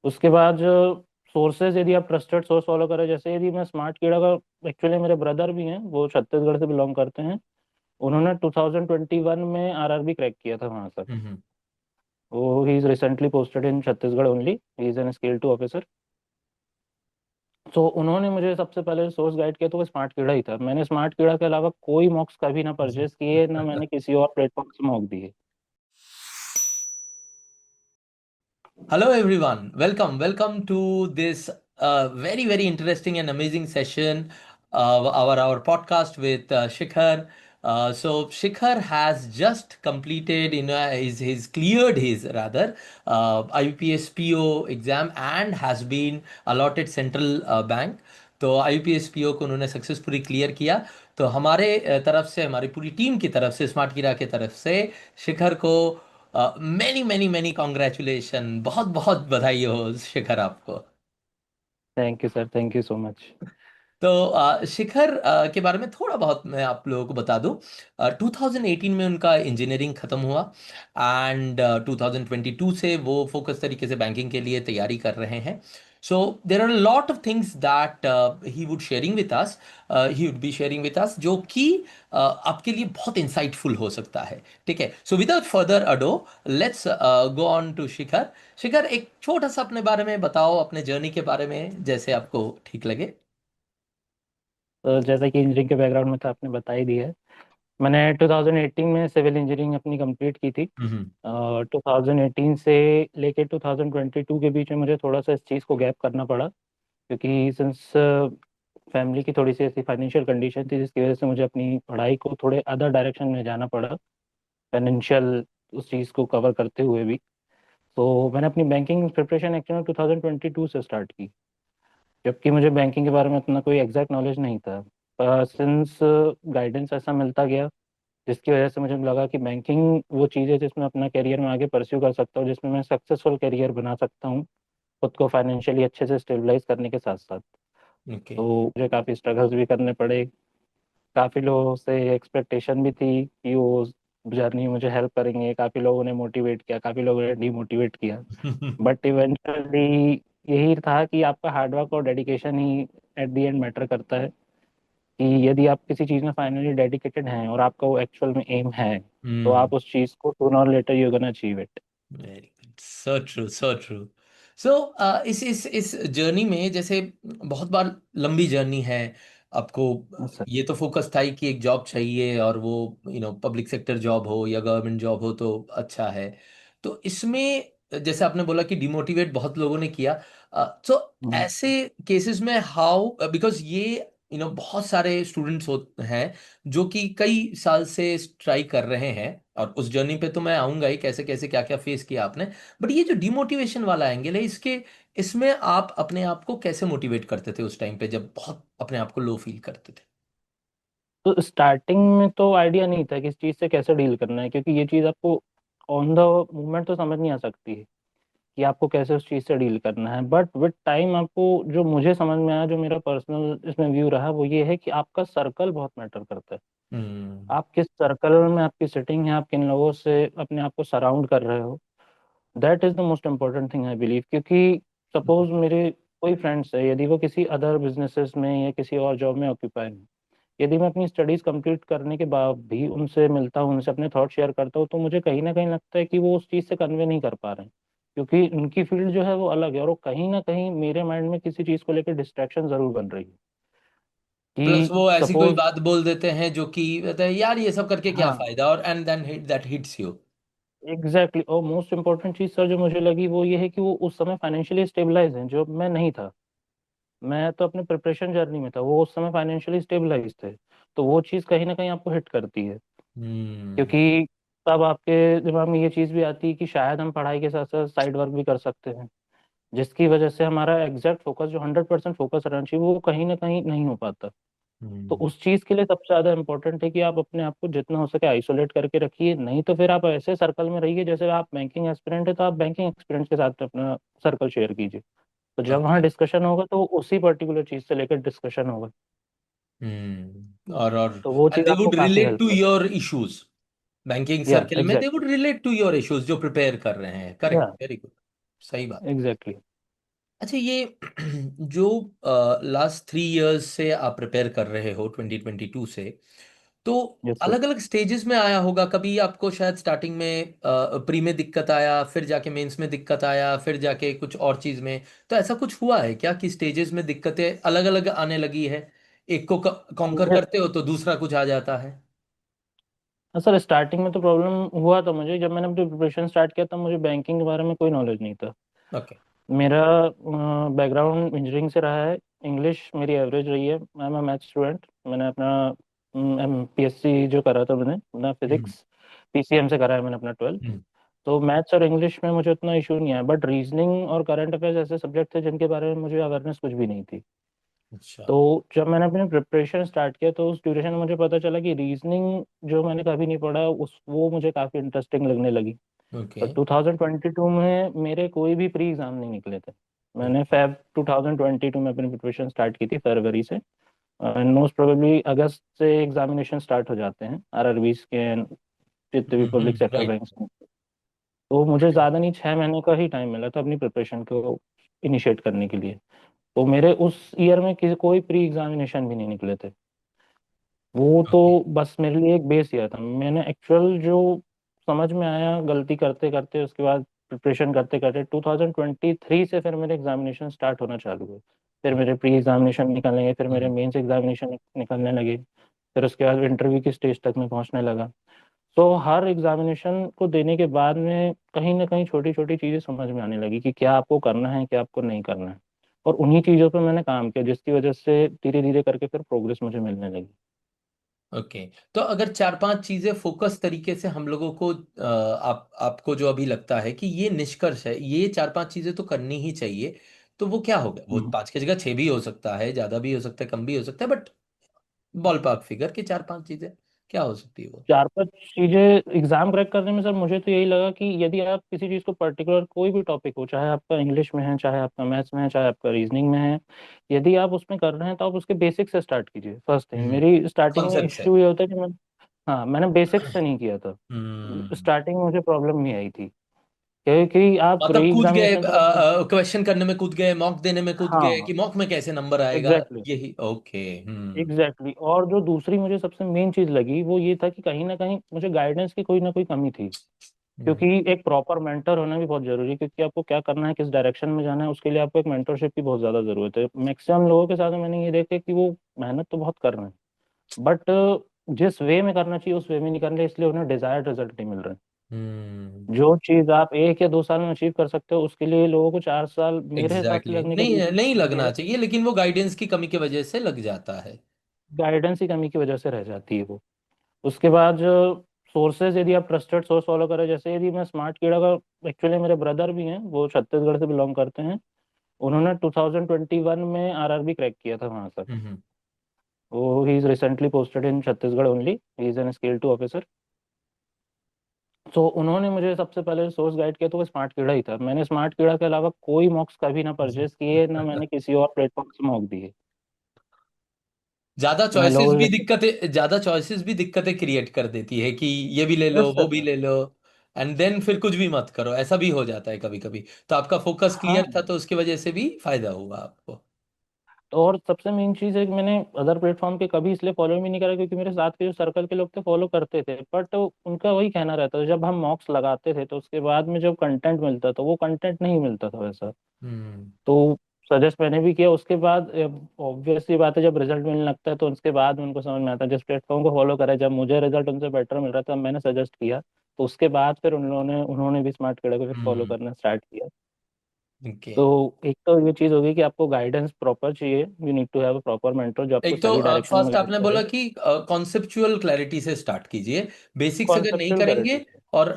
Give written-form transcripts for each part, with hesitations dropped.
उसके बाद जो सोर्सेज, यदि आप ट्रस्टेड सोर्स फॉलो करें, जैसे यदि मैं स्मार्ट कीड़ा का, एक्चुअली मेरे ब्रदर भी हैं, वो छत्तीसगढ़ से बिलोंग करते हैं। उन्होंने 2021 में आरआरबी क्रैक किया था वहां पर। हम्म। वो he is recently posted in Chhattisgarh only, he is an scale two officer. तो उन्होंने मुझे सबसे पहले सोर्स गाइड किया तो वो स्मार्ट कीड़ा ही था। मैंने स्मार्ट कीड़ा के अलावा कोई मॉक्स कभी ना परचेज किए, ना मैंने किसी और प्लेटफॉर्म से मॉक दिए। Hello, everyone. Welcome to this very interesting and amazing session, our podcast with Shikhar. So Shikhar has just completed, he's cleared his rather IUPS PO exam and has been allotted Central Bank. तो IUPS PO को उन्होंने successfully clear किया। तो हमारे तरफ से, हमारी पूरी टीम की तरफ से, स्मार्ट कीड़ा की तरफ से शिखर को मैनी कॉन्ग्रेचुलेशन, बहुत बहुत बधाई हो शिखर आपको। Thank you sir, thank you so much. तो शिखर के बारे में थोड़ा बहुत मैं आप लोगों को बता दूं। 2018 में उनका इंजीनियरिंग खत्म हुआ एंड 2022 से वो फोकस तरीके से बैंकिंग के लिए तैयारी कर रहे हैं। So there are lot of things that he would sharing with us, he would be sharing with us, जो कि आपके लिए बहुत इंसाइटफुल हो सकता है। ठीक है, so without further ado, let's go on to Shikhar. Shikhar, एक छोटा सा अपने बारे में बताओ, अपने जर्नी के बारे में, जैसे आपको ठीक लगे। तो जैसा कि इंजीनियरिंग के बैकग्राउंड में था, आपने बता ही दिया है। मैंने 2018 में सिविल इंजीनियरिंग अपनी कंप्लीट की थी। हम्म। 2018 से लेके 2022 के बीच में मुझे थोड़ा सा इस चीज़ को गैप करना पड़ा, क्योंकि सिंस फैमिली की थोड़ी सी ऐसी फाइनेंशियल कंडीशन थी, जिसकी वजह से मुझे अपनी पढ़ाई को थोड़े अदर डायरेक्शन में जाना पड़ा, फाइनेंशियल उस चीज़ को कवर करते हुए भी। तो मैंने अपनी बैंकिंग प्रिपरेशन एक्चुअली 2022 से स्टार्ट की, जबकि मुझे बैंकिंग के बारे में इतना कोई एग्जैक्ट नॉलेज नहीं था। पर सिंस गाइडेंस ऐसा मिलता गया, जिसकी वजह से मुझे लगा कि बैंकिंग वो चीज़ है जिसमें अपना करियर में आगे परस्यू कर सकता हूँ, जिसमें मैं सक्सेसफुल करियर बना सकता हूँ, खुद को फाइनेंशियली अच्छे से स्टेबलाइज करने के साथ साथ। ओके। तो मुझे काफ़ी स्ट्रगल्स भी करने पड़े। काफ़ी लोगों से एक्सपेक्टेशन भी थी कि वो जर्नी मुझे हेल्प करेंगे, काफ़ी लोगों ने मोटिवेट किया, काफ़ी लोगों ने डीमोटिवेट किया। बट इवेंचुअली यही था कि आपका हार्डवर्क और dedication he eight the and matter करता है, कि यदि आप किसी चीज़ में फाइनली डेडिकेटेड हैं और आपका वो एक्चुअल में एम है, तो हम्म। आप उस चीज़ को सूनर और later you gonna achieve it. Very good, so true, so true. So इस जर्नी में, जैसे बहुत बार लंबी जर्नी है आपको, सर। ये तो फोकस था ही कि एक जॉब चाहिए, और वो पब्लिक सेक्टर जॉब हो या गवर्नमेंट जॉब हो तो अच्छा है। तो इसमें जैसे आपने बोला कि डिमोटिवेट बहुत लोगों ने किया, तो ऐसे केसेस में हाउ, बिकॉज ये बहुत सारे स्टूडेंट्स होते हैं जो कि कई साल से ट्राई कर रहे हैं, और उस जर्नी पे तो मैं आऊंगा ही, कैसे कैसे क्या क्या फेस किया आपने। बट ये जो डिमोटिवेशन वाला एंगल है, इसके इसमें आप अपने आप को कैसे मोटिवेट करते थे उस टाइम पे, जब बहुत अपने आप को लो फील करते थे। तो स्टार्टिंग में तो आइडिया नहीं था कि इस चीज़ से कैसे डील करना है, क्योंकि ये चीज़ आपको ऑन द मोमेंट तो समझ नहीं आ सकती है कि आपको कैसे उस चीज़ से डील करना है। बट विद टाइम आपको, जो मुझे समझ में आया, जो मेरा पर्सनल इसमें व्यू रहा, वो ये है कि आपका सर्कल बहुत मैटर करता है। हम्म। आप किस सर्कल में आपकी सिटिंग है, आप किन लोगों से अपने आप को सराउंड कर रहे हो, that is the most important thing I believe. क्योंकि सपोज मेरे कोई फ्रेंड्स है, यदि वो किसी अदर बिजनेसेस में या किसी और जॉब में ऑक्यूपाई है, यदि मैं अपनी स्टडीज कंप्लीट करने के बाद भी उनसे मिलता हूँ, उनसे अपने थॉट शेयर करता हूँ, तो मुझे कहीं ना कहीं लगता है कि वो उस चीज़ से कन्वे नहीं कर पा रहे हैं, क्योंकि उनकी फील्ड जो है वो अलग है, और वो कहीं ना कहीं मेरे माइंड में किसी चीज़ को लेकर डिस्ट्रैक्शन जरूर बन रही है। प्लस कि वो ऐसी कोई सपोज, बात बोल देते हैं जो कि कहते हैं, यार ये सब करके क्या हाँ, फायदा, और and then hit that hits you. Exactly. और मोस्ट इंपॉर्टेंट चीज़ सर जो मुझे लगी, वो ये है कि वो उस समय फाइनेंशियली स्टेबलाइज हैं, जो मैं नहीं था। मैं तो अपने प्रिपरेशन जर्नी में था, वो उस समय फाइनेंशियली स्टेबलाइज थे। तो वो चीज़ कहीं ना कहीं आपको हिट करती है, हम्म। क्योंकि तब आपके दिमाग में ये चीज़ भी आती है कि शायद हम पढ़ाई के साथ साथ साइड वर्क भी कर सकते हैं, जिसकी वजह से हमारा एग्जैक्ट फोकस, जो 100% फोकस रहना चाहिए, वो कहीं ना कहीं नहीं हो पाता। तो हम्म। उस चीज़ के लिए सबसे ज़्यादा इंपॉर्टेंट है कि आप अपने आप को जितना हो सके आइसोलेट करके रखिए, नहीं तो फिर आप ऐसे सर्कल में रहिए, जैसे आप बैंकिंग एस्पिरेंट है तो आप बैंकिंग एक्सपीरियंस के साथ अपना सर्कल शेयर कीजिए। तो जब वहाँ ओके। डिस्कशन होगा तो उसी पर्टिकुलर चीज़ से लेकर डिस्कशन होगा। और तो वो एंड चीज़ दे आपको वुड काफ़ी रिलेट हेल्प टू करेगी। योर इश्यूज, बैंकिंग या सर्किल में they exactly. Would relate to your issues जो प्रिपेयर कर रहे हैं। या करेक्ट, वेरी गुड, सही बात। एग्जैक्टली। अच्छा, ये जो लास्ट 3 इयर्स से आप प्रिपेयर कर रहे हो 2022 से, तो यस सर। अलग अलग स्टेजेस में आया होगा। कभी आपको शायद स्टार्टिंग में प्री में दिक्कत आया, फिर जाके मेंस में दिक्कत आया, फिर जाके कुछ और चीज में। तो ऐसा कुछ हुआ है क्या कि स्टेजेस में दिक्कतें अलग अलग आने लगी है? एक को कॉन्कर मुझे करते हो तो दूसरा कुछ आ जाता है। सर स्टार्टिंग में तो प्रॉब्लम हुआ था मुझे, जब मैंने अपनी प्रिपरेशन स्टार्ट किया तब मुझे बैंकिंग के बारे में कोई नॉलेज नहीं था। ओके। मेरा बैकग्राउंड इंजीनियरिंग से रहा है। इंग्लिश मेरी एवरेज रही है। I am a math student. मैंने अपना PSC जो करा था, मैंने अपना हम्म। फिजिक्स PCM से करा है मैंने अपना 12th। हम्म। तो मैथ्स और इंग्लिश में मुझे उतना इशू नहीं आया, बट रीजनिंग और करंट अफेयर्स ऐसे सब्जेक्ट थे जिनके बारे में मुझे अवेयरनेस कुछ भी नहीं थी। अच्छा। तो जब मैंने अपनी प्रिपरेशन स्टार्ट किया तो उस ड्यूरेशन में मुझे पता चला कि रीजनिंग जो मैंने कभी नहीं पढ़ा उस वो मुझे काफ़ी इंटरेस्टिंग लगने लगी। ओके। तो 2022 में मेरे कोई भी प्री एग्जाम नहीं निकले थे। मैंने ओके। फेब 2022 में अपनी प्रिपरेशन स्टार्ट की थी, फरवरी से। मोस्ट प्रोबेबली अगस्त से एग्जामिनेशन स्टार्ट हो जाते हैं RRBs के, जितने भी पब्लिक सेक्टर राइट। बैंक में। तो मुझे ओके। ज़्यादा नहीं, 6 महीने का ही टाइम मिला था अपनी प्रिपरेशन को इनिशिएट करने के लिए। तो मेरे उस ईयर में किसी कोई प्री एग्जामिनेशन भी नहीं निकले थे। वो तो ओके। बस मेरे लिए एक बेस ईयर था। मैंने एक्चुअल जो समझ में आया गलती करते करते, उसके बाद प्रिपरेशन करते करते 2023 से फिर मेरे एग्जामिनेशन स्टार्ट होना चालू हुए। फिर मेरे प्री एग्जामिनेशन निकलने लगे, फिर मेरे हम्म। मेंस एग्जामिनेशन निकलने लगे। फिर उसके बाद इंटरव्यू की स्टेज तक मैं पहुंचने लगा। तो हर एग्जामिनेशन को देने के बाद में कहीं ना कहीं छोटी छोटी चीज़ें समझ में आने लगी कि क्या आपको करना है, क्या आपको नहीं करना है। और उन्हीं चीज़ों पे मैंने काम किया, जिसकी वजह से धीरे धीरे करके फिर प्रोग्रेस मुझे मिलने लगी। ओके। तो अगर चार पांच चीजें फोकस तरीके से हम लोगों को आपको जो अभी लगता है कि ये निष्कर्ष है, ये चार पांच चीजें तो करनी ही चाहिए, तो वो क्या होगा? वो हम्म। पांच की जगह छह भी हो सकता है, ज्यादा भी हो सकता है, कम भी हो सकता है, बट बॉल पार्क फिगर की चार पांच चीजें क्या हो सकती है वो? चार पांच चीजें एग्जाम क्रैक करने में सर मुझे तो यही लगा कि यदि आप किसी चीज को पर्टिकुलर, कोई भी टॉपिक हो, चाहे आपका इंग्लिश में है, चाहे आपका मैथ्स में है, चाहे आपका रीजनिंग में है, यदि आप उसमें कर रहे हैं तो आप उसके बेसिक्स से स्टार्ट कीजिए। फर्स्ट थिंग, हम्म। मेरी स्टार्टिंग में कॉन्सेप्ट है। इश्यू ये होता है कि मैं, हाँ, मैंने बेसिक्स से नहीं किया था। हम्म। स्टार्टिंग में मुझे प्रॉब्लम नहीं आई थी, क्योंकि आप मतलब प्री कूद गए, एग्जामिनेशन तो आप, क्वेश्चन करने में कूद गए, मॉक देने में कूद गए हाँ, कि मॉक में कैसे नंबर आएगा। एग्जैक्टली, यही। ओके। हम्म। एग्जैक्टली। और जो दूसरी मुझे सबसे मेन चीज लगी वो ये था कि कहीं ना कहीं मुझे गाइडेंस की कोई ना कोई कमी थी। हम्म। क्योंकि एक प्रॉपर मेंटर होना भी बहुत जरूरी है, क्योंकि आपको क्या करना है, किस डायरेक्शन में जाना है, उसके लिए आपको एक मेंटरशिप की बहुत ज़्यादा ज़रूरत है। मैक्सिमम लोगों के साथ मैंने ये देखा कि वो मेहनत तो बहुत कर रहे हैं, बट जिस वे में करना चाहिए उस वे में नहीं कर रहे, इसलिए उन्हें डिजायर्ड रिजल्ट नहीं मिल रहे। हम्म। जो चीज़ आप 1 या 2 साल में अचीव कर सकते हो, उसके लिए लोगों को 4 साल मेरे हिसाब से एग्जैक्टली, लगने का नहीं नहीं रीजन ये लगना है कि चाहिए, लेकिन वो गाइडेंस की कमी की वजह से लग जाता है। गाइडेंस की कमी की वजह से रह जाती है वो। उसके बाद जो सोर्सेज, यदि आप ट्रस्टेड सोर्स फॉलो करें, जैसे यदि मैं स्मार्ट कीड़ा का, एक्चुअली मेरे ब्रदर भी हैं, वो छत्तीसगढ़ से बिलोंग करते हैं। उन्होंने 2021 में RRB क्रैक किया था वहां तक। हम्म। वो he is recently posted in Chhattisgarh only, he is an scale 2 officer. तो उन्होंने मुझे सबसे पहले सोर्स गाइड किया तो वो स्मार्ट कीड़ा ही था। मैंने स्मार्ट कीड़ा के अलावा कोई मॉक्स कभी ना परचेज किए, ना मैंने किसी और प्लेटफॉर्म से मॉक दिए। मैं लोगों से, ज्यादा चॉइसेस भी दिक्कतें क्रिएट कर देती है कि ये भी ले लो, यस वो सर। भी ले लो, एंड देन फिर कुछ भी मत करो, ऐसा भी हो जाता है कभी कभी। तो आपका फोकस हाँ, क्लियर था, तो उसकी वजह से भी फायदा हुआ आपको। तो और सबसे मेन चीज़ है कि मैंने अदर प्लेटफॉर्म पे कभी इसलिए फॉलो भी नहीं करा क्योंकि मेरे साथ के जो सर्कल के लोग थे फॉलो करते थे, बट उनका वही कहना रहता था, जब हम मॉक्स लगाते थे तो उसके बाद में जब कंटेंट मिलता था वो कंटेंट नहीं मिलता था वैसा। हम्म। तो सजेस्ट मैंने भी किया। उसके बाद ऑब्वियस सी बात है, जब रिजल्ट मिलने लगता है तो उसके बाद में उनको समझ में आता है। जिस प्लेटफॉर्म को फॉलो करा, जब मुझे रिजल्ट उनसे बेटर मिल रहा था मैंने सजेस्ट किया, तो उसके बाद फिर उन्होंने भी स्मार्ट किड़ा को फिर फॉलो हम्म। करना स्टार्ट किया। ओके। तो एक तो ये चीज़ होगी कि आपको गाइडेंस प्रॉपर चाहिए, you need to have a proper mentor जो आपको एक तो सही डायरेक्शन में फर्स्ट गाइड आपने करे। बोला कि कॉन्सेप्चुअल क्लैरिटी से स्टार्ट कीजिए, बेसिक्स अगर नहीं कॉन्सेप्चुअल करेंगे क्लैरिटी से। और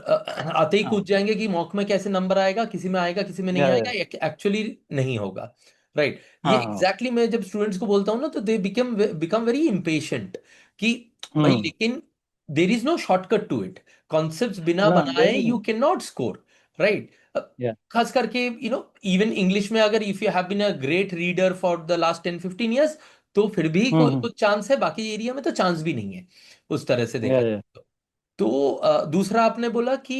आते ही हाँ, कूद जाएंगे कि मॉक में कैसे नंबर आएगा, किसी में आएगा किसी में नहीं या आएगा, एक्चुअली नहीं होगा। राइट। ये हाँ हाँ। एग्जैक्टली मैं जब स्टूडेंट्स को बोलता हूँ ना, तो they become become very impatient कि भाई, हम्म। लेकिन there is no shortcut to it. Concepts बिना ना, बनाए there is you know. Can not score. Right. Yeah. खास करके इवन इंग्लिश में, अगर if you have been a great reader for the last 10-15 years, तो फिर भी हम्म। कुछ चांस है, बाकी एरिया में तो चांस भी नहीं है उस तरह से या देखा या जाए तो। तो दूसरा आपने बोला कि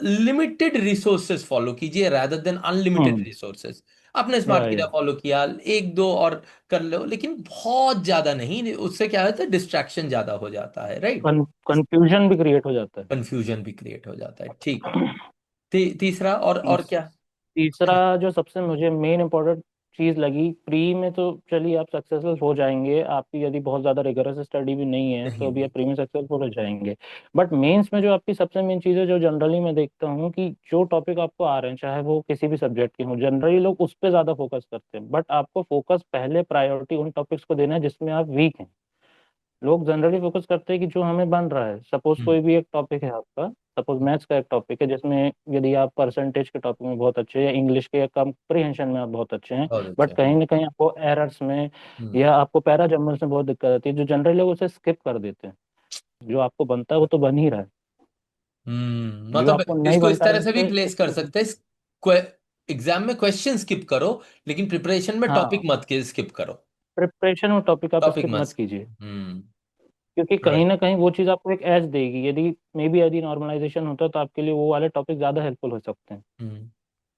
लिमिटेड रिसोर्सेस फॉलो कीजिए रादर देन अनलिमिटेड हम्म। रिसोर्सेस। आपने स्मार्ट या कीड़ा फॉलो किया, एक दो और कर लो, लेकिन बहुत ज्यादा नहीं, उससे क्या होता है, डिस्ट्रैक्शन ज्यादा हो जाता है, राइट। कंफ्यूजन भी क्रिएट हो जाता है। कंफ्यूजन भी क्रिएट हो जाता है, ठीक है। तीसरा और तीस, क्या? तीसरा जो सबसे मुझे मेन इम्पोर्टेंट चीज लगी, प्री में तो चलिए आप सक्सेसफुल हो जाएंगे, आपकी यदि बहुत ज्यादा रिगरस स्टडी भी नहीं है नहीं तो भी हुई। आप प्री में सक्सेसफुल हो जाएंगे। बट मेंस में जो आपकी सबसे मेन चीज है, जो जनरली मैं देखता हूँ कि जो टॉपिक आपको आ रहे हैं चाहे वो किसी भी सब्जेक्ट के हो, जनरली लोग उस पर ज्यादा फोकस करते हैं, बट आपको फोकस पहले प्रायोरिटी उन टॉपिक्स को देना है जिसमें आप वीक हैं। लोग जनरली फोकस करते हैं कि जो हमें बन रहा है, सपोज हम्म। कोई भी एक टॉपिक है आपका, सपोज मैथ्स का एक टॉपिक है जिसमें यदि आप परसेंटेज के टॉपिक में बहुत अच्छे हैं या इंग्लिश के कम्प्रीहेंशन में आप बहुत अच्छे हैं, बहुत बट अच्छा। कहीं ना कहीं आपको एरर्स में हम्म। या आपको पैरा जम्बल्स में बहुत दिक्कत आती है, जो जनरली लोग उसे स्किप कर देते हैं। जो आपको बनता है वो तो बन ही रहा है, जो मतलब आपको नहीं इसको इस बनता है तरह से भी उसे प्लेस कर सकते हैं, एग्जाम में क्वेश्चन स्किप करो, लेकिन प्रिपरेशन में टॉपिक हाँ, मत के स्किप करो। प्रिपरेशन और टॉपिक आप टॉपिक स्किप मत। मत कीजिए, हम्म। क्योंकि कहीं राइट। ना कहीं वो चीज़ आपको एक एज देगी। यदि मे बी यदि नॉर्मलाइजेशन होता है तो आपके लिए वो वाले टॉपिक ज्यादा हेल्पफुल हो सकते हैं।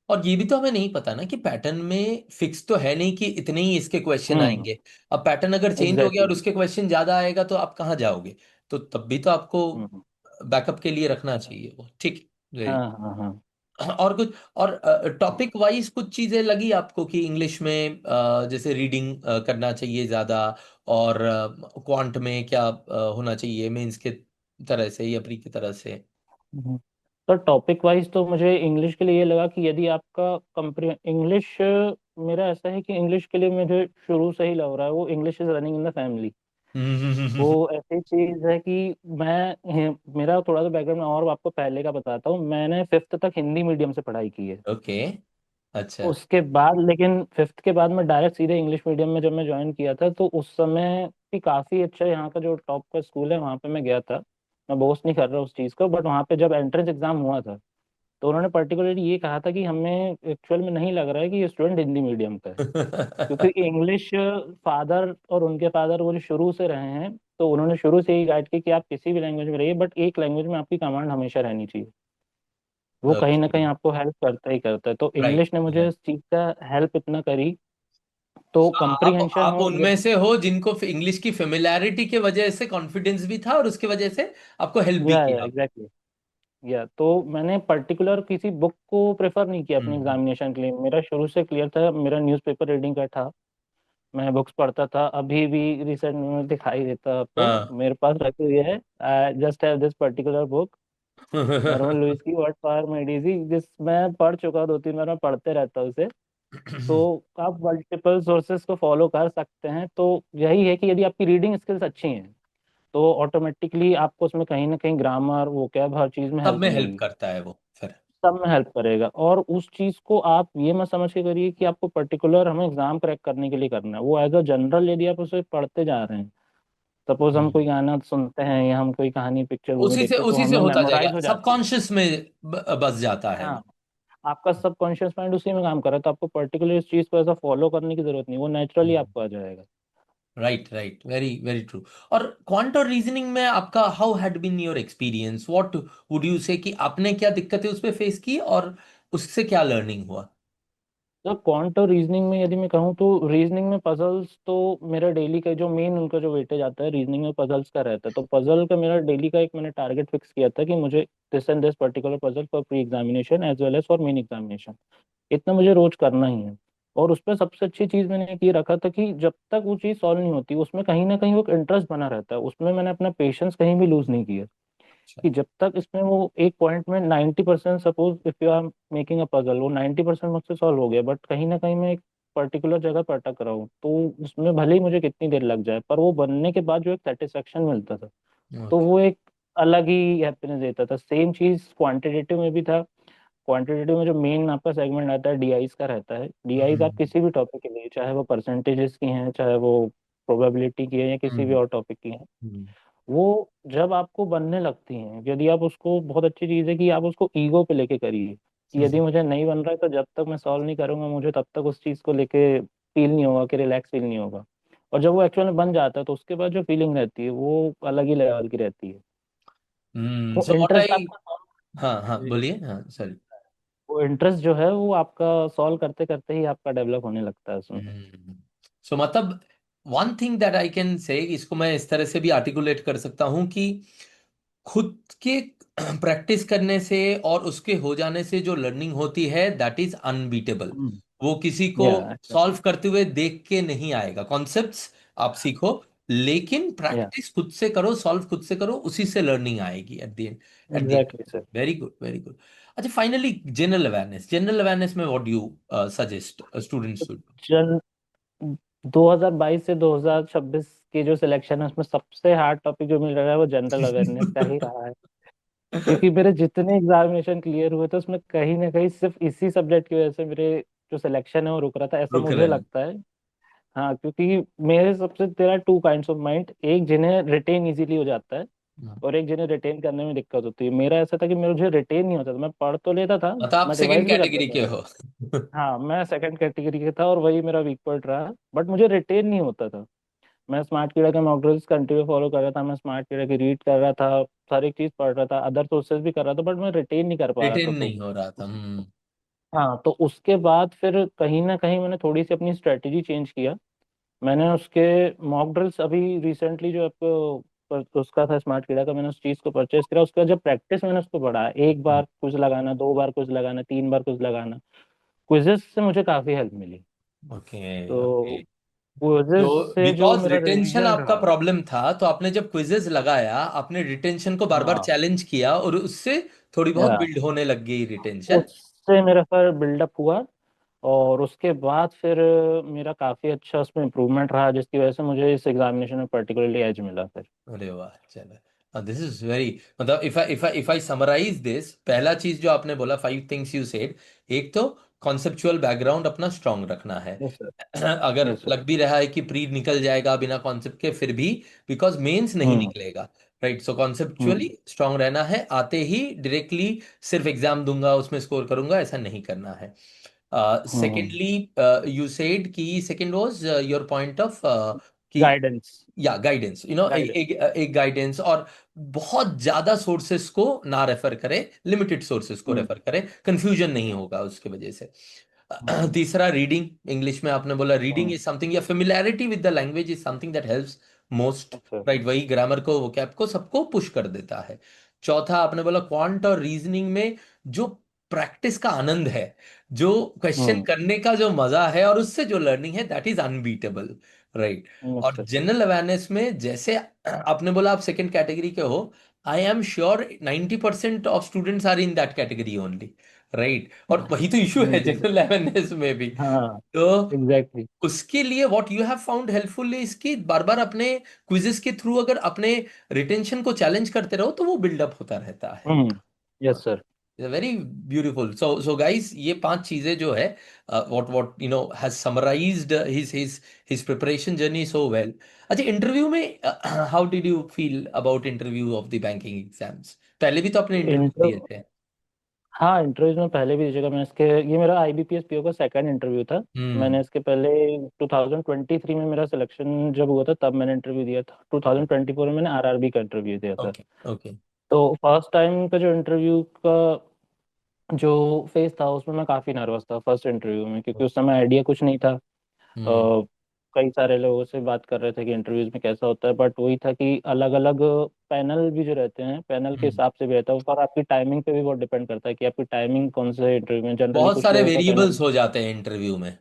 और ये भी तो हमें नहीं पता ना कि पैटर्न में फिक्स तो है नहीं कि इतने ही इसके क्वेश्चन हम्म। आएंगे। अब पैटर्न अगर चेंज हो गया और एग्जैक्टली। उसके क्वेश्चन ज्यादा आएगा तो आप कहाँ जाओगे? तो तब भी तो आपको हम्म। बैकअप के लिए रखना चाहिए वो, ठीक। हाँ वेरी। हाँ हाँ। और कुछ और टॉपिक वाइज कुछ चीजें लगी आपको कि इंग्लिश में जैसे रीडिंग करना चाहिए ज्यादा, और क्वांट में क्या होना चाहिए मेंस के तरह से या प्री की तरह से? हम्म। तो टॉपिक वाइज तो मुझे इंग्लिश के लिए ये लगा कि यदि आपका कंप्री इंग्लिश, मेरा ऐसा है कि इंग्लिश के लिए मुझे शुरू से ही लग रहा है वो English is running in the family. वो ऐसी चीज है कि मेरा थोड़ा सा बैकग्राउंड और आपको पहले का बताता हूँ। मैंने फिफ्थ तक हिंदी मीडियम से पढ़ाई की है। ओके। अच्छा। उसके बाद लेकिन फिफ्थ के बाद मैं डायरेक्ट सीधे इंग्लिश मीडियम में जब मैं ज्वाइन किया था, तो उस समय भी काफ़ी अच्छा यहाँ का जो टॉप का स्कूल है वहाँ पे मैं गया था। मैं बोस्ट नहीं कर रहा उस चीज़ को, बट वहाँ पे जब एंट्रेंस एग्जाम हुआ था तो उन्होंने पर्टिकुलरली ये कहा था कि हमें एक्चुअल में नहीं लग रहा है कि ये स्टूडेंट हिंदी मीडियम का है, क्योंकि इंग्लिश फादर और उनके फादर वो जो शुरू से रहे हैं, तो उन्होंने शुरू से ही गाइड किया कि आप किसी भी लैंग्वेज में रहिए बट एक लैंग्वेज में आपकी कमांड हमेशा रहनी चाहिए। वो कहीं ना ओके। कहीं आपको हेल्प करता ही करता है, तो राइट। इंग्लिश ने मुझे राइट। इस चीज़ का हेल्प इतना करी। तो कंप्रीहेंशन आप हो उनमें से हो जिनको इंग्लिश की फेमिलैरिटी की वजह से कॉन्फिडेंस भी था और उसकी वजह से आपको हेल्प भी या किया। एग्जैक्टली। या तो मैंने पर्टिकुलर किसी बुक को प्रेफर नहीं किया अपने हम्म। एग्जामिनेशन के लिए, मेरा शुरू से क्लियर था, मेरा न्यूज़पेपर रीडिंग का था। मैं बुक्स पढ़ता था, अभी भी रिसेंट में दिखाई देता है आपको, हाँ। मेरे पास रखी हुई है। I just have this particular book, Norman Lewis की व्हाट पावर मेड इजी, जिस मैं पढ़ चुका हूँ, 2-3 बार मैं पढ़ते रहता हूँ उसे। तो आप मल्टीपल सोर्सेज को फॉलो कर सकते हैं। तो यही है कि यदि आपकी रीडिंग स्किल्स अच्छी हैं तो ऑटोमेटिकली आपको उसमें कहीं ना कहीं ग्रामर वो कैब हर चीज़ में सब हेल्प में हेल्प मिलेगी। करता है वो फिर। सब में हेल्प करेगा, और उस चीज़ को आप ये मत समझ के करिए कि आपको पर्टिकुलर हमें एग्जाम क्रैक करने के लिए करना है। वो एज अ जनरल यदि आप उसे पढ़ते जा रहे हैं, सपोज हम हम्म। कोई गाना सुनते हैं या हम कोई कहानी पिक्चर मूवी उसी से देखते हैं तो उसी से हमें होता मेमोराइज जाएगा, हो जाती है। सबकॉन्शियस में बस जाता है हाँ, वो। आपका सबकॉन्शियस माइंड उसी में काम कर रहा है, तो आपको पर्टिकुलर इस चीज़ को ऐसा फॉलो करने की जरूरत नहीं, वो नेचुरली आपको आ जाएगा। Right. Right. Very very true. और क्वांट और रीजनिंग में आपका how had been your experience, what would you say कि आपने क्या दिक्कतें उसमें फेस की और उससे क्या लर्निंग हुआ? तो क्वांट और रीजनिंग में यदि मैं कहूँ तो रीजनिंग में पजल्स तो मेरा डेली का जो मेन उनका जो वेटेज आता है रीजनिंग में पजल्स का रहता है, तो पजल का मेरा डेली का एक मैंने टारगेट फिक्स किया था कि मुझे this and this particular puzzle for pre examination as well as for main examination, इतना मुझे रोज करना ही है। और उस पर सबसे अच्छी चीज मैंने एक ये रखा था कि जब तक वो चीज सॉल्व नहीं होती उसमें कहीं ना कहीं वो इंटरेस्ट बना रहता है, उसमें मैंने अपना पेशेंस कहीं भी लूज नहीं किया। अच्छा। कि जब तक इसमें वो एक पॉइंट में 90%, suppose if you are making a puzzle, वो 90% मुझसे सॉल्व हो गया, बट कहीं ना कहीं मैं एक पर्टिकुलर जगह पर अटक रहा हूँ, तो उसमें भले ही मुझे कितनी देर लग जाए पर वो बनने के बाद जो एक सेटिस्फेक्शन मिलता था, तो ओके। वो एक अलग ही हैप्पीनेस देता था। सेम चीज क्वांटिटेटिव में भी था। क्वांटिटेटिव में जो मेन आपका सेगमेंट आता है डीआईज का रहता है। डीआईज आप हम्म। किसी भी टॉपिक के लिए, चाहे वो परसेंटेजेस की हैं, चाहे वो प्रोबेबिलिटी की है या किसी भी हम्म। और टॉपिक की है, हम्म। वो जब आपको बनने लगती हैं, यदि आप उसको, बहुत अच्छी चीज़ है कि आप उसको ईगो पे लेके करिए कि यदि मुझे नहीं बन रहा है तो जब तक मैं सॉल्व नहीं करूंगा मुझे तब तक उस चीज़ को लेके फील नहीं होगा, कि रिलैक्स फील नहीं होगा। और जब वो एक्चुअल में बन जाता है तो उसके बाद जो फीलिंग रहती है वो अलग ही लेवल की रहती है। वो सो व्हाट इंटरेस्ट आई, आपका हाँ हाँ जी, बोलिए, हाँ सॉरी। वो इंटरेस्ट जो है वो आपका सॉल्व करते करते ही आपका डेवलप होने लगता है उसमें। सो मतलब one thing that I can say, इसको मैं इस तरह से भी आर्टिकुलेट कर सकता हूँ कि खुद के प्रैक्टिस करने से और उसके हो जाने से जो लर्निंग होती है दैट इज अनबीटेबल। हम्म। वो किसी को या सॉल्व करते हुए देख के नहीं आएगा, कॉन्सेप्ट्स आप सीखो, लेकिन या प्रैक्टिस खुद से करो, सॉल्व खुद से करो, उसी से लर्निंग आएगी at the end. At the exactly end, sir. Very good very good. अच्छा, finally general awareness, general awareness में what do you suggest students to? जन 2022 से 2026 की जो सिलेक्शन है उसमें सबसे हार्ड टॉपिक जो मिल रहा है वो जनरल अवेयरनेस का ही रहा है। क्योंकि मेरे जितने एग्जामिनेशन क्लियर हुए थे उसमें कहीं ना कहीं सिर्फ इसी सब्जेक्ट की वजह से मेरे जो सिलेक्शन है वो रुक रहा था, ऐसा रुक मुझे रहे हैं। लगता है। हाँ, क्योंकि मेरे सबसे तेरा टू काइंड्स ऑफ माइंड, एक जिन्हें रिटेन इजीली हो जाता है और एक जिन्हें रिटेन करने में दिक्कत होती है। मेरा ऐसा था कि मुझे रिटेन नहीं होता था, मैं पढ़ तो लेता था, मतलब आप मैं सेकंड रिवाइज भी करता कैटेगरी था। के हो? हाँ, मैं सेकंड कैटेगरी का था और वही मेरा वीक पॉइंट रहा, बट मुझे रिटेन नहीं होता था। मैं स्मार्ट कीड़ा के मॉक ड्रिल्स कंटिन्यू फॉलो कर रहा था, मैं स्मार्ट कीड़ा की रीड कर रहा था, हर एक चीज पढ़ रहा था, अदर सोर्सेज भी कर रहा था, बट मैं रिटेन नहीं कर पा रहा था। रिटेन तो नहीं हो रहा था। हाँ, तो उसके बाद फिर कहीं ना कहीं मैंने थोड़ी सी अपनी स्ट्रेटेजी चेंज किया। मैंने उसके मॉक ड्रिल्स अभी रिसेंटली जो आपको उसका था स्मार्ट कीड़ा का, मैंने उस चीज को परचेज किया। उसके बाद जब प्रैक्टिस मैंने उसको बढ़ाया, एक बार कुछ लगाना, दो बार कुछ लगाना, तीन बार कुछ लगाना, क्विजेस से मुझे काफी हेल्प मिली। Okay okay. तो क्विजेस तो से जो बिकॉज मेरा रिटेंशन रिवीजन आपका रहा। प्रॉब्लम था, तो आपने जब क्विजेस लगाया, आपने रिटेंशन को बार बार हाँ, चैलेंज किया और उससे थोड़ी बहुत या बिल्ड होने लग गई रिटेंशन। उससे मेरा फिर बिल्डअप हुआ और उसके बाद फिर मेरा काफी अच्छा उसमें इम्प्रूवमेंट रहा, जिसकी वजह से मुझे इस एग्जामिनेशन में पर्टिकुलरली एज मिला फिर। अरे वाह, चलो, दिस इज वेरी, मतलब इफ आई समराइज दिस, पहला चीज जो आपने बोला, 5 थिंग्स यू सेड, एक तो कॉन्सेप्चुअल बैकग्राउंड अपना स्ट्रांग रखना है। Yes sir. अगर यस सर। लग भी रहा है कि प्री निकल जाएगा बिना कॉन्सेप्ट के, फिर भी बिकॉज मेंस नहीं हम्म। निकलेगा। राइट, सो कॉन्सेप्चुअली हम्म। स्ट्रांग रहना है, आते ही डायरेक्टली सिर्फ एग्जाम दूंगा उसमें स्कोर करूंगा, ऐसा नहीं करना है। हम्म। सेकेंडली, यू सेड कि second was your point of कि गाइडेंस। या गाइडेंस, गाइडेंस। एक गाइडेंस, और बहुत ज्यादा सोर्सेस को ना रेफर करे, लिमिटेड सोर्सेस को हम्म। रेफर करे, कंफ्यूजन नहीं होगा उसके वजह से। हम्म। तीसरा, रीडिंग, इंग्लिश में आपने बोला रीडिंग हम्म। इज समथिंग, या familiarity with the language is something that helps most. अच्छा। राइट, वही ग्रामर को, वोकैब को, सबको पुश कर देता है। चौथा, आपने बोला क्वांट और रीजनिंग में जो प्रैक्टिस का आनंद है, जो क्वेश्चन हम्म। करने का जो मजा है और उससे जो लर्निंग है, दैट इज अनबीटेबल। राइट। और अच्छा अच्छा। जनरल अवेयरनेस में जैसे आपने बोला आप सेकंड कैटेगरी के हो, I am sure 90% of students are in that category only. Right, और वही तो इशू है जी। जनरल अवेयरनेस में भी। हाँ, तो एग्जैक्टली। उसके लिए what you have found helpful is कि बार बार अपने क्विजेस के थ्रू अगर अपने रिटेंशन को चैलेंज करते रहो, तो वो बिल्डअप होता रहता है। Hmm. Yes sir. Very beautiful. So guys, ये 5 चीजें जो है, what what has summarized his preparation journey so well. अच्छा, इंटरव्यू में how did you feel about interview of the banking exams? पहले भी तो अपने इंटरव्यू इंटर दिए थे। हाँ, इंटरव्यूज में पहले भी दीजिएगा। मैं इसके ये मेरा आईबीपीएस पीओ का सेकंड इंटरव्यू था। हम्म। मैंने इसके पहले 2023 में मेरा सिलेक्शन जब हुआ था तब मैंने इंटरव्यू दिया था। 2024 में मैंने आरआरबी का इंटरव्यू दिया था। Okay okay. तो फर्स्ट टाइम का जो इंटरव्यू का जो फेस था उसमें मैं काफ़ी नर्वस था फर्स्ट इंटरव्यू में, क्योंकि उस समय आइडिया कुछ नहीं था। हम्म कई सारे लोगों से बात कर रहे थे कि इंटरव्यूज में कैसा होता है, बट वही था कि अलग अलग पैनल भी जो रहते हैं, पैनल के हम्म। हिसाब से भी रहता है, ऊपर आपकी टाइमिंग पे भी बहुत डिपेंड करता है कि आपकी टाइमिंग कौन से इंटरव्यू में। जनरली बहुत कुछ सारे लोगों का वेरिएबल्स पैनल, हो जाते हैं इंटरव्यू में।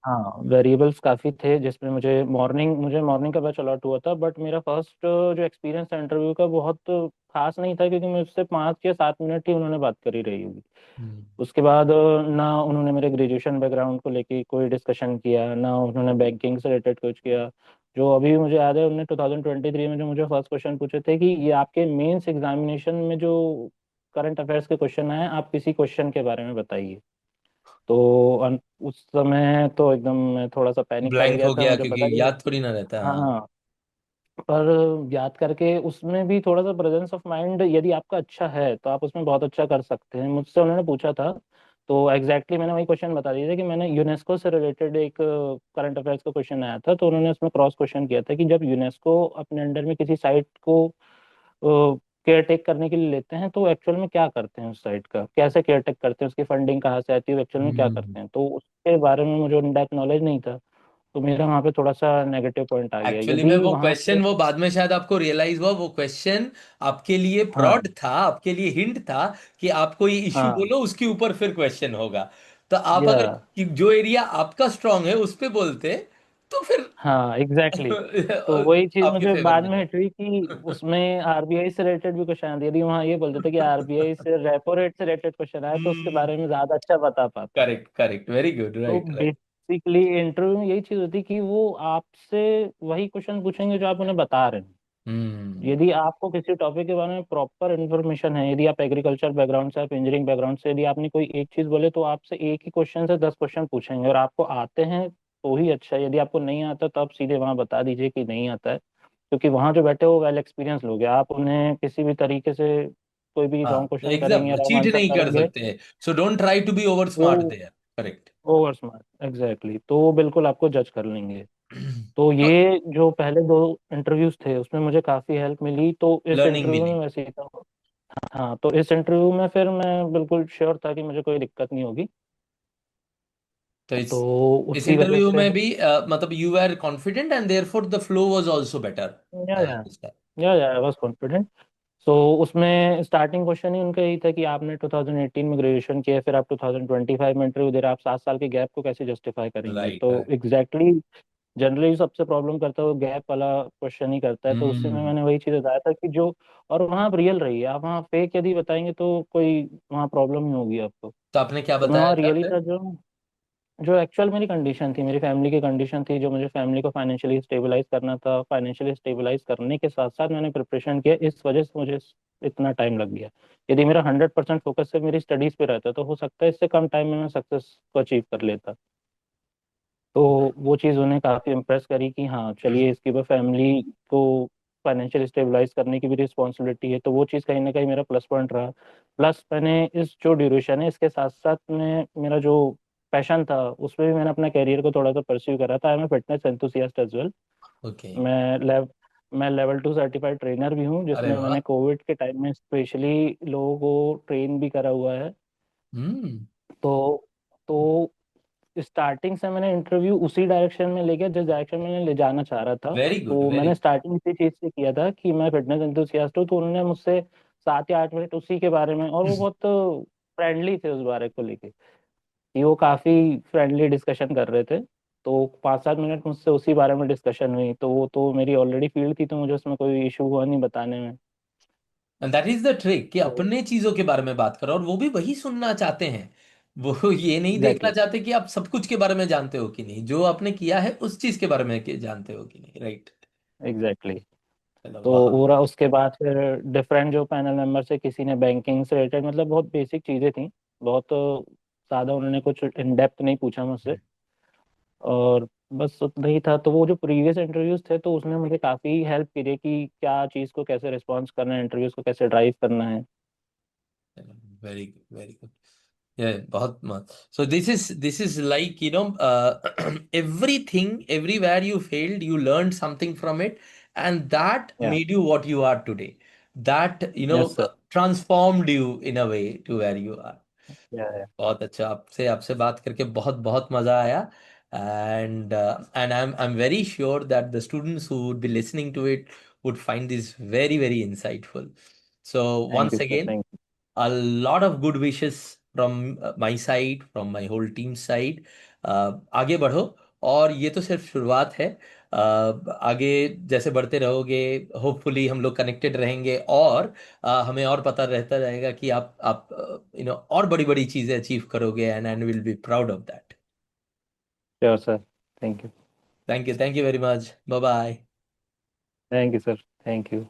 हाँ, वेरिएबल्स काफ़ी थे, जिसमें मुझे मॉर्निंग का बैच अलॉट हुआ था, बट मेरा फर्स्ट जो एक्सपीरियंस था इंटरव्यू का बहुत खास नहीं था, क्योंकि मुझसे 5 या 7 मिनट ही उन्होंने बात करी रही होगी। हम्म। उसके बाद ना उन्होंने मेरे ग्रेजुएशन बैकग्राउंड को लेके कोई डिस्कशन किया, ना उन्होंने बैंकिंग से रिलेटेड कुछ किया। जो अभी भी मुझे याद है, उन्होंने 2023 में जो मुझे फर्स्ट क्वेश्चन पूछे थे कि ये आपके मेंस एग्जामिनेशन में जो करंट अफेयर्स के क्वेश्चन आए, आप किसी क्वेश्चन के बारे में बताइए। तो उस समय तो एकदम मैं थोड़ा सा पैनिक सा हो ब्लैंक गया हो था, गया मुझे पता क्योंकि नहीं। याद थोड़ी ना रहता। हाँ। हाँ, पर याद करके उसमें भी थोड़ा सा प्रेजेंस ऑफ माइंड यदि आपका अच्छा है तो आप उसमें बहुत अच्छा कर सकते हैं। मुझसे उन्होंने पूछा था, तो मैंने वही क्वेश्चन बता दिया था कि मैंने यूनेस्को से रिलेटेड एक करंट अफेयर्स का क्वेश्चन आया था, तो उन्होंने उसमें क्रॉस क्वेश्चन किया था कि जब यूनेस्को अपने अंडर में किसी साइट को केयर टेक करने के लिए लेते हैं, तो एक्चुअल में क्या करते हैं उस साइट का, कैसे केयर टेक करते हैं, उसकी फंडिंग कहाँ से आती है, एक्चुअल में क्या हम्म। करते हैं, तो उसके बारे में मुझे इन डेप्थ नॉलेज नहीं था। तो मेरा वहाँ पे थोड़ा सा नेगेटिव पॉइंट आ गया एक्चुअली में यदि वो वहाँ पे। क्वेश्चन, वो बाद में शायद आपको रियलाइज हुआ वो क्वेश्चन आपके लिए प्रॉड हाँ था, आपके लिए हिंट था कि आपको ये इश्यू हाँ बोलो, उसके ऊपर फिर क्वेश्चन होगा। तो आप या अगर जो एरिया आपका स्ट्रांग है उस पे बोलते तो फिर हाँ एग्जैक्टली exactly। तो वही चीज आपके मुझे फेवर बाद में में था। हिट हुई कि उसमें आरबीआई से रिलेटेड भी क्वेश्चन आते, यदि वहाँ ये बोलते थे कि आरबीआई से रेपो रेट से रिलेटेड क्वेश्चन आए तो उसके हम्म। बारे में ज्यादा अच्छा बता पाता। करेक्ट करेक्ट, वेरी गुड, तो राइट राइट। बेसिकली इंटरव्यू में यही चीज होती है कि वो आपसे वही क्वेश्चन पूछेंगे जो आप उन्हें बता रहे हैं। हम्म। यदि आपको किसी टॉपिक के बारे में प्रॉपर इन्फॉर्मेशन है, यदि आप एग्रीकल्चर बैकग्राउंड से, आप इंजीनियरिंग बैकग्राउंड से, यदि आपने कोई एक चीज बोले तो आपसे एक ही क्वेश्चन से 10 क्वेश्चन पूछेंगे, और आपको आते हैं तो ही अच्छा है, यदि आपको नहीं आता तो आप सीधे वहां बता दीजिए कि नहीं आता है, क्योंकि वहां जो बैठे हो वेल एक्सपीरियंस लोग हैं, आप उन्हें किसी भी तरीके से कोई भी रॉन्ग हाँ, क्वेश्चन करेंगे एकदम या रॉन्ग चीट आंसर नहीं कर करेंगे, सकते, so don't try to be over वो smart there. Correct. Over smart exactly, तो वो बिल्कुल आपको जज कर लेंगे। तो ये जो पहले 2 इंटरव्यूज थे उसमें मुझे काफी हेल्प मिली, तो इस लर्निंग इंटरव्यू में मिली। मैं सीखा। हाँ, तो इस इंटरव्यू में फिर मैं बिल्कुल श्योर था कि मुझे कोई दिक्कत नहीं होगी। तो तो इस उसी वजह इंटरव्यू से में भी मतलब you are confident and therefore the flow was also better yeah yeah this time. या आई वाज कॉन्फिडेंट। सो उसमें स्टार्टिंग क्वेश्चन ही उनका यही था कि आपने 2018 में ग्रेजुएशन किया, फिर आप 2025 में इंटरव्यू दे रहे हैं, आप 7 साल के गैप को कैसे जस्टिफाई करेंगे, राइट तो राइट। एग्जैक्टली जनरली सबसे प्रॉब्लम करता है वो गैप वाला क्वेश्चन ही करता है, तो उससे में हम्म। मैंने वही चीज़ बताया था कि जो, और वहाँ आप रियल रहिए, आप वहाँ फेक यदि बताएंगे तो कोई वहाँ प्रॉब्लम ही होगी आपको। तो आपने क्या तो मैं बताया वहाँ था रियली फिर? था, जो जो एक्चुअल मेरी कंडीशन थी, मेरी फैमिली की कंडीशन थी, जो मुझे फैमिली को फाइनेंशियली स्टेबलाइज करना था, फाइनेंशियली स्टेबलाइज करने के साथ साथ मैंने प्रिपरेशन किया, इस वजह से मुझे इतना टाइम लग गया। यदि मेरा 100% फोकस सिर्फ मेरी स्टडीज पे रहता तो हो सकता है इससे कम टाइम में मैं सक्सेस को अचीव कर लेता। तो वो चीज़ उन्हें काफ़ी इम्प्रेस करी कि हाँ चलिए, इसकी भी फैमिली को फाइनेंशियल स्टेबलाइज करने की भी रिस्पॉन्सिबिलिटी है, तो वो चीज़ कहीं ना कहीं मेरा प्लस पॉइंट रहा। प्लस मैंने इस जो ड्यूरेशन है इसके साथ साथ में मेरा जो पैशन था उसमें भी मैंने अपना करियर को थोड़ा सा परस्यू करा था। I am a fitness enthusiast as well. Okay. मैं लेव मैं लेवल 2 सर्टिफाइड ट्रेनर भी हूँ, अरे जिसमें वाह। मैंने कोविड के टाइम में स्पेशली लोगों को ट्रेन भी करा हुआ है। हम्म। तो तो स्टार्टिंग से मैंने इंटरव्यू उसी डायरेक्शन में ले गया जिस डायरेक्शन में मैं ले जाना चाह रहा था। वेरी गुड तो वेरी मैंने स्टार्टिंग इसी चीज से किया था कि मैं फिटनेस एंथुसियास्ट हूँ, तो उन्होंने मुझसे 7 या 8 मिनट उसी के बारे में, और वो गुड। बहुत फ्रेंडली थे उस बारे को लेके, कि वो काफी फ्रेंडली डिस्कशन कर रहे थे। तो 5-7 मिनट मुझसे उसी बारे में डिस्कशन हुई, तो वो तो मेरी ऑलरेडी फील्ड थी, तो मुझे उसमें कोई इशू हुआ नहीं बताने में। And that is the trick कि तो अपने चीजों के बारे में बात करो, और वो भी वही सुनना चाहते हैं। वो ये नहीं देखना एग्जैक्टली चाहते कि आप सब कुछ के बारे में जानते हो कि नहीं, जो आपने किया है उस चीज के बारे में जानते हो कि नहीं, राइट। एग्जैक्टली। चलो तो बहुत। पूरा उसके बाद फिर डिफरेंट जो पैनल मेंबर से, किसी ने बैंकिंग से रिलेटेड, मतलब बहुत बेसिक चीज़ें थी, बहुत ज़्यादा उन्होंने कुछ इन डेप्थ नहीं पूछा मुझसे, और बस उतना ही था। तो वो जो प्रीवियस इंटरव्यूज थे तो उसने मुझे काफ़ी हेल्प की है कि क्या चीज़ को कैसे रिस्पॉन्स करना है, इंटरव्यूज को कैसे ड्राइव करना है। Very good very good. Yeah, बहुत मस्त. So this is like everything, everywhere you failed, you learned something from it, and that या made you what you are today. That yes sir. transformed you in a way to where you are. या बहुत अच्छा, आपसे आपसे बात करके बहुत बहुत मजा आया। And I'm very sure that the students who would be listening to it would find this very very insightful. So thank once you sir, again, thank a lot of good wishes from my side, from my whole team side. आगे बढ़ो, और ये तो सिर्फ शुरुआत है। आगे जैसे बढ़ते रहोगे, होपफुली हम लोग कनेक्टेड रहेंगे, और हमें और पता रहता रहेगा कि आप और बड़ी बड़ी चीजें अचीव करोगे, and will be proud of that. Sure sir. Thank you. Thank you very much, bye bye. Thank you sir. Thank you.